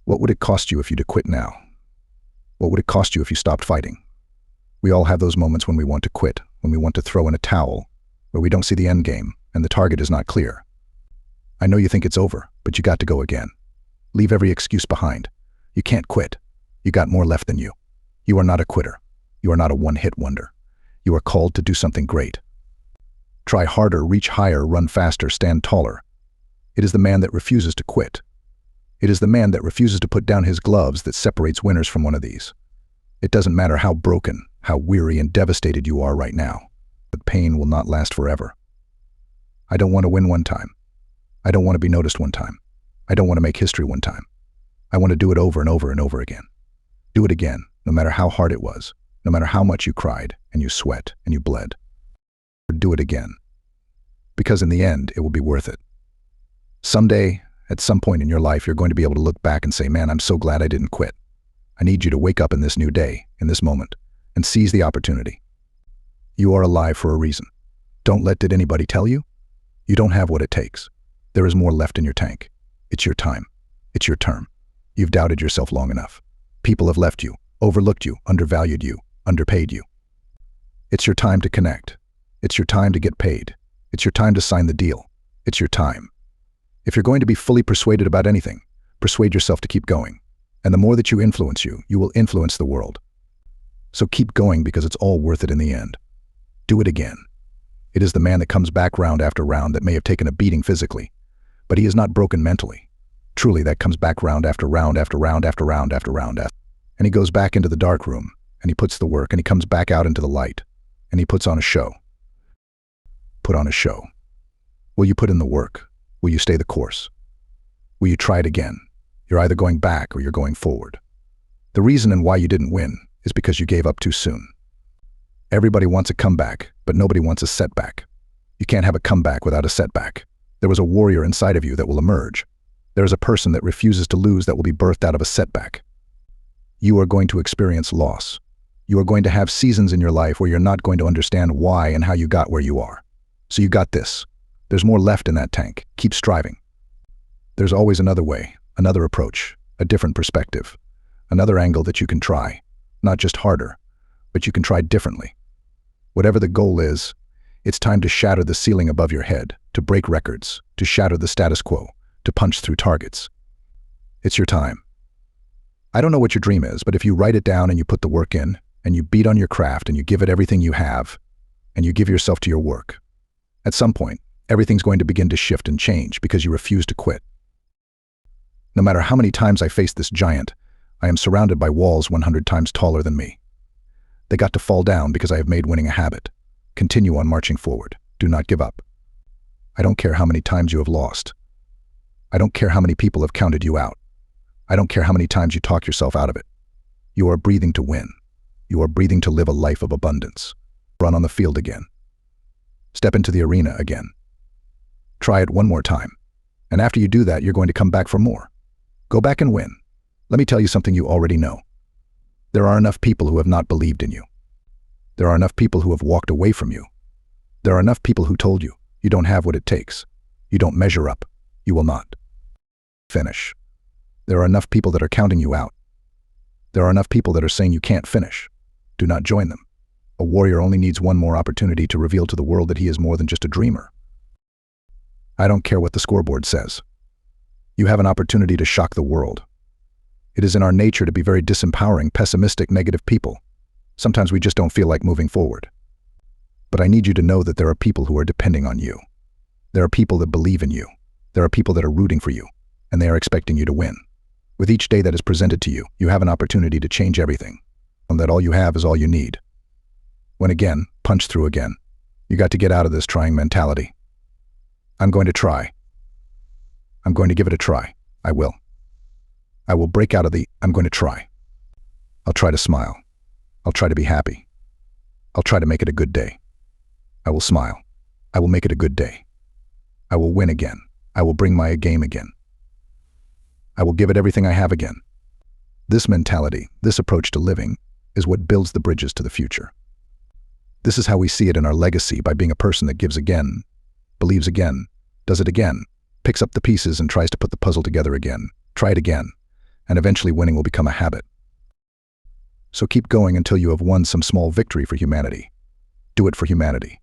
What would it cost you if you to quit now? What would it cost you if you stopped fighting? We all have those moments when we want to quit, when we want to throw in a towel, where we don't see the end game and the target is not clear. I know you think it's over, but you got to go again. Leave every excuse behind. You can't quit. You got more left than you. You are not a quitter. You are not a one-hit wonder. You are called to do something great. Try harder, reach higher, run faster, stand taller. It is the man that refuses to quit. It is the man that refuses to put down his gloves that separates winners from one of these. It doesn't matter how broken, how weary and devastated you are right now, but pain will not last forever. I don't want to win one time. I don't want to be noticed one time. I don't want to make history one time. I want to do it over and over and over again. Do it again, no matter how hard it was, no matter how much you cried and you sweat and you bled. Do it again. Because in the end, it will be worth it. Someday, at some point in your life, you're going to be able to look back and say, man, I'm so glad I didn't quit. I need you to wake up in this new day, in this moment, and seize the opportunity. You are alive for a reason. Don't let anybody tell you. You don't have what it takes. There is more left in your tank. It's your time. It's your term. You've doubted yourself long enough. People have left you, overlooked you, undervalued you, underpaid you. It's your time to connect. It's your time to get paid. It's your time to sign the deal. It's your time. If you're going to be fully persuaded about anything, persuade yourself to keep going. And the more that you influence you will influence the world. So keep going because it's all worth it in the end. Do it again. It is the man that comes back round after round that may have taken a beating physically, but he is not broken mentally. Truly, that comes back round after round after round after round after round after. And he goes back into the dark room, and he puts the work, and he comes back out into the light, and he puts on a show. Put on a show. Will you put in the work? Will you stay the course? Will you try it again? You're either going back or you're going forward. The reason and why you didn't win is because you gave up too soon. Everybody wants a comeback, but nobody wants a setback. You can't have a comeback without a setback. There was a warrior inside of you that will emerge. There is a person that refuses to lose that will be birthed out of a setback. You are going to experience loss. You are going to have seasons in your life where you're not going to understand why and how you got where you are. So you got this. There's more left in that tank. Keep striving. There's always another way, another approach, a different perspective, another angle that you can try. Not just harder, but you can try differently. Whatever the goal is, it's time to shatter the ceiling above your head, to break records, to shatter the status quo, to punch through targets. It's your time. I don't know what your dream is, but if you write it down and you put the work in, and you beat on your craft and you give it everything you have, and you give yourself to your work, at some point, everything's going to begin to shift and change because you refuse to quit. No matter how many times I face this giant, I am surrounded by walls 100 times taller than me. They got to fall down because I have made winning a habit. Continue on marching forward. Do not give up. I don't care how many times you have lost. I don't care how many people have counted you out. I don't care how many times you talk yourself out of it. You are breathing to win. You are breathing to live a life of abundance. Run on the field again. Step into the arena again. Try it one more time. And after you do that, you're going to come back for more. Go back and win. Let me tell you something you already know. There are enough people who have not believed in you. There are enough people who have walked away from you. There are enough people who told you, you don't have what it takes. You don't measure up. You will not finish. There are enough people that are counting you out. There are enough people that are saying you can't finish. Do not join them. A warrior only needs one more opportunity to reveal to the world that he is more than just a dreamer. I don't care what the scoreboard says. You have an opportunity to shock the world. It is in our nature to be very disempowering, pessimistic, negative people. Sometimes we just don't feel like moving forward. But I need you to know that there are people who are depending on you. There are people that believe in you. There are people that are rooting for you, and they are expecting you to win. With each day that is presented to you, you have an opportunity to change everything, and that all you have is all you need. When again, punch through again. You got to get out of this trying mentality. I'm going to try. I'm going to give it a try. I will. I will break out of the I'm going to try. I'll try to smile. I'll try to be happy. I'll try to make it a good day. I will smile. I will make it a good day. I will win again. I will bring my A game again. I will give it everything I have again. This mentality, this approach to living, is what builds the bridges to the future. This is how we see it in our legacy, by being a person that gives again, believes again, does it again, picks up the pieces and tries to put the puzzle together again, try it again, and eventually winning will become a habit. So keep going until you have won some small victory for humanity. Do it for humanity.